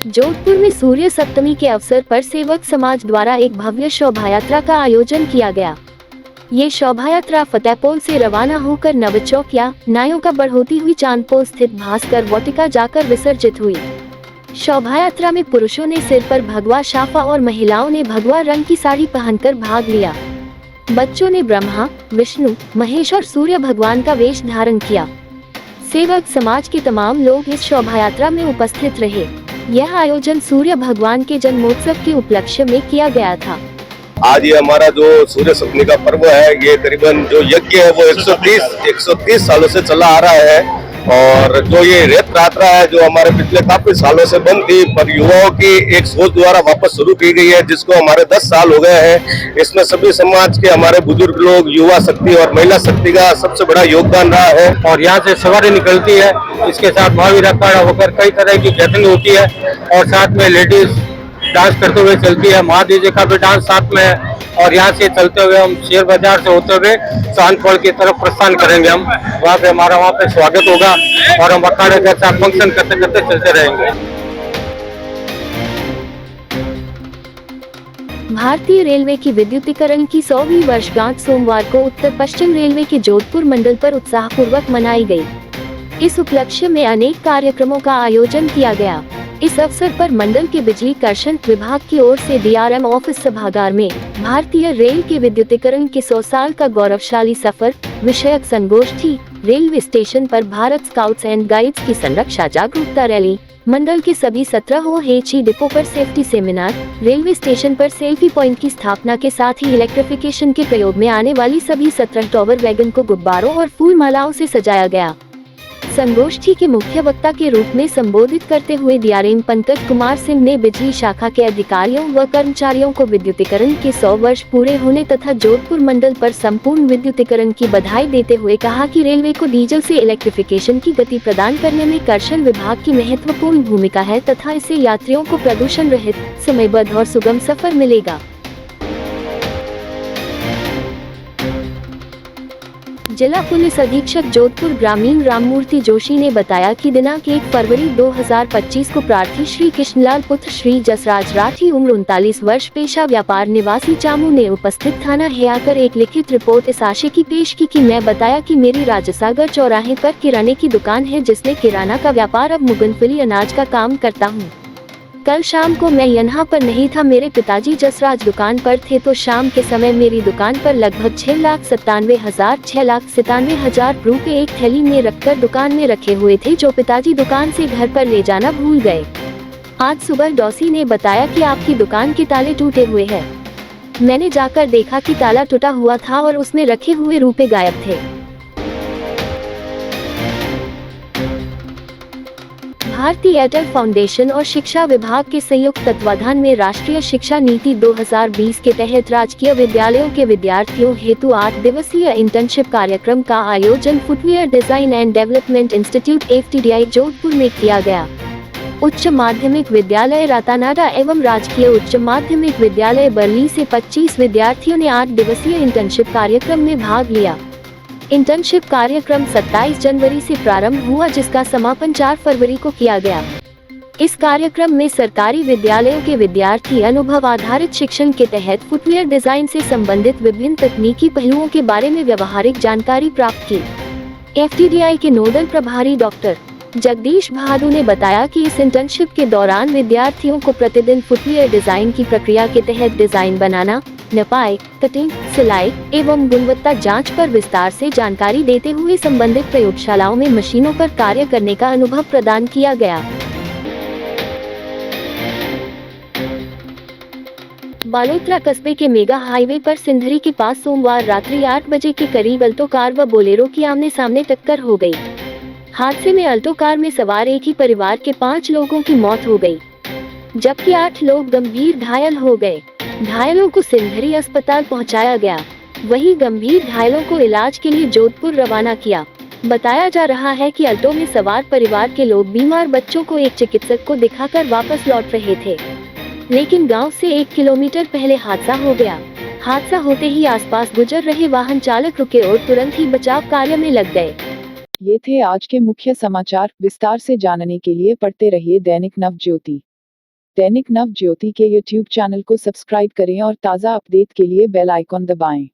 जोधपुर में सूर्य सप्तमी के अवसर पर सेवक समाज द्वारा एक भव्य शोभा यात्रा का आयोजन किया गया। ये शोभा यात्रा फतेहपुर से रवाना होकर नवचौकिया नायों का बढ़ोती हुई चांदपोल स्थित भास्कर वाटिका जाकर विसर्जित हुई। शोभा यात्रा में पुरुषों ने सिर पर भगवा शाफा और महिलाओं ने भगवा रंग की साड़ी पहनकर भाग लिया। बच्चों ने ब्रह्मा, विष्णु, महेश और सूर्य भगवान का वेश धारण किया। सेवक समाज के तमाम लोग इस शोभा यात्रा में उपस्थित रहे। यह आयोजन सूर्य भगवान के जन्मोत्सव के उपलक्ष्य में किया गया था। आज ये हमारा जो सूर्य सप्तमी का पर्व है, ये करीबन जो यज्ञ है वो 130 सालों से चला आ रहा है। और जो ये रथ यात्रा है जो हमारे पिछले काफी सालों से बंद थी, पर युवाओं की एक सोच द्वारा वापस शुरू की गई है, जिसको हमारे 10 साल हो गए हैं। इसमें सभी समाज के हमारे बुजुर्ग लोग, युवा शक्ति और महिला शक्ति का सबसे बड़ा योगदान रहा है। और यहाँ से सवारी निकलती है, इसके साथ महावीर अखाड़ा होकर कई तरह की गैदरिंग होती है और साथ में लेडीज डांस करते हुए चलती है। महादेव का भी डांस साथ में है। और यहाँ से चलते हुए हम शेर बाजार से होते हुए चांदपोल की तरफ प्रस्थान करेंगे। हम वहाँ पे स्वागत होगा और हम अखाड़े के साथ फंक्शन करते करते चलते रहेंगे। भारतीय रेलवे की विद्युतीकरण की 100वीं वर्षगांठ सोमवार को उत्तर पश्चिम रेलवे के जोधपुर मंडल पर उत्साहपूर्वक मनाई गई। इस उपलक्ष्य में अनेक कार्यक्रमों का आयोजन किया गया। इस अवसर पर मंडल के बिजली कर्षण विभाग की ओर से DRM ऑफिस सभागार में भारतीय रेल के विद्युतीकरण के 100 साल का गौरवशाली सफर विषयक संगोष्ठी, रेलवे स्टेशन पर भारत स्काउट्स एंड गाइड्स की संरक्षा जागरूकता रैली, मंडल के सभी 17 OHE डिपो पर सेफ्टी सेमिनार, रेलवे स्टेशन पर सेल्फी पॉइंट की स्थापना के साथ ही इलेक्ट्रिफिकेशन के प्रयोग में आने वाली सभी 17 टॉवर वैगन को गुब्बारों और फूल मालाओं से सजाया गया। संगोष्ठी के मुख्य वक्ता के रूप में संबोधित करते हुए DRM पंकज कुमार सिंह ने बिजली शाखा के अधिकारियों व कर्मचारियों को विद्युतीकरण के 100 वर्ष पूरे होने तथा जोधपुर मंडल पर संपूर्ण विद्युतीकरण की बधाई देते हुए कहा कि रेलवे को डीजल से इलेक्ट्रिफिकेशन की गति प्रदान करने में कर्षण विभाग की महत्वपूर्ण भूमिका है तथा इससे यात्रियों को प्रदूषण रहित, समयबद्ध और सुगम सफर मिलेगा। जिला पुलिस अधीक्षक जोधपुर ग्रामीण राममूर्ति जोशी ने बताया कि दिनांक 1 फरवरी 2025 को प्रार्थी श्री कृष्णलाल पुत्र श्री जसराज राठी उम्र 39 वर्ष पेशा व्यापार निवासी चामू ने उपस्थित थाना है आकर एक लिखित रिपोर्ट इस आशय की पेश की कि मैं बताया कि मेरी राजसागर चौराहे पर किराने की दुकान है जिसमें किराना का व्यापार अब मुगनफली अनाज का काम करता हूँ। कल शाम को मैं यहाँ पर नहीं था, मेरे पिताजी जसराज दुकान पर थे, तो शाम के समय मेरी दुकान पर लगभग 6,97,000 रुपए एक थैली में रखकर दुकान में रखे हुए थे जो पिताजी दुकान से घर पर ले जाना भूल गए। आज सुबह डॉसी ने बताया कि आपकी दुकान के ताले टूटे हुए हैं। मैंने जाकर देखा कि ताला टूटा हुआ था और उसमें रखे हुए रुपए गायब थे। भारतीय एयरटेल फाउंडेशन और शिक्षा विभाग के संयुक्त तत्वाधान में राष्ट्रीय शिक्षा नीति 2020 के तहत राजकीय विद्यालयों के विद्यार्थियों हेतु 8 दिवसीय इंटर्नशिप कार्यक्रम का आयोजन footwear design and development institute FTDI Jodhpur में किया गया। उच्च माध्यमिक विद्यालय रातानाडा एवं राजकीय उच्च माध्यमिक विद्यालय बरली से 25 विद्यार्थियों ने 8 दिवसीय इंटर्नशिप कार्यक्रम में भाग लिया। इंटर्नशिप कार्यक्रम 27 जनवरी से प्रारंभ हुआ जिसका समापन 4 फरवरी को किया गया। इस कार्यक्रम में सरकारी विद्यालयों के विद्यार्थी अनुभव आधारित शिक्षण के तहत फुटवियर डिजाइन से संबंधित विभिन्न तकनीकी पहलुओं के बारे में व्यावहारिक जानकारी प्राप्त की। FTDI के नोडल प्रभारी डॉक्टर जगदीश बहादुर ने बताया कि इस इंटर्नशिप के दौरान विद्यार्थियों को प्रतिदिन फुटवियर डिजाइन की प्रक्रिया के तहत डिजाइन बनाना, नपाई, कटिंग, सिलाई एवं गुणवत्ता जांच पर विस्तार से जानकारी देते हुए संबंधित प्रयोगशालाओं में मशीनों पर कार्य करने का अनुभव प्रदान किया गया। बालोतरा कस्बे के मेगा हाईवे पर सिंधरी के पास सोमवार रात्रि 8 बजे के करीब अल्टो कार व बोलेरो की आमने सामने टक्कर हो गई। हादसे में अल्टो कार में सवार एक ही परिवार के 5 लोगों की मौत हो गई, जबकि 8 लोग गंभीर घायल हो गए। घायलों को सिंधरी अस्पताल पहुंचाया गया, वहीं गंभीर घायलों को इलाज के लिए जोधपुर रवाना किया। बताया जा रहा है कि अल्टो में सवार परिवार के लोग बीमार बच्चों को एक चिकित्सक को दिखाकर वापस लौट रहे थे, लेकिन गांव से 1 किलोमीटर पहले हादसा हो गया। हादसा होते ही आसपास गुजर रहे वाहन चालक रुके और तुरंत ही बचाव कार्य में लग गए। ये थे आज के मुख्य समाचार। विस्तार से जानने के लिए पढ़ते रहिए दैनिक नवज्योति। दैनिक नव ज्योति के YouTube चैनल को सब्सक्राइब करें और ताज़ा अपडेट के लिए बेल आइकॉन दबाएं।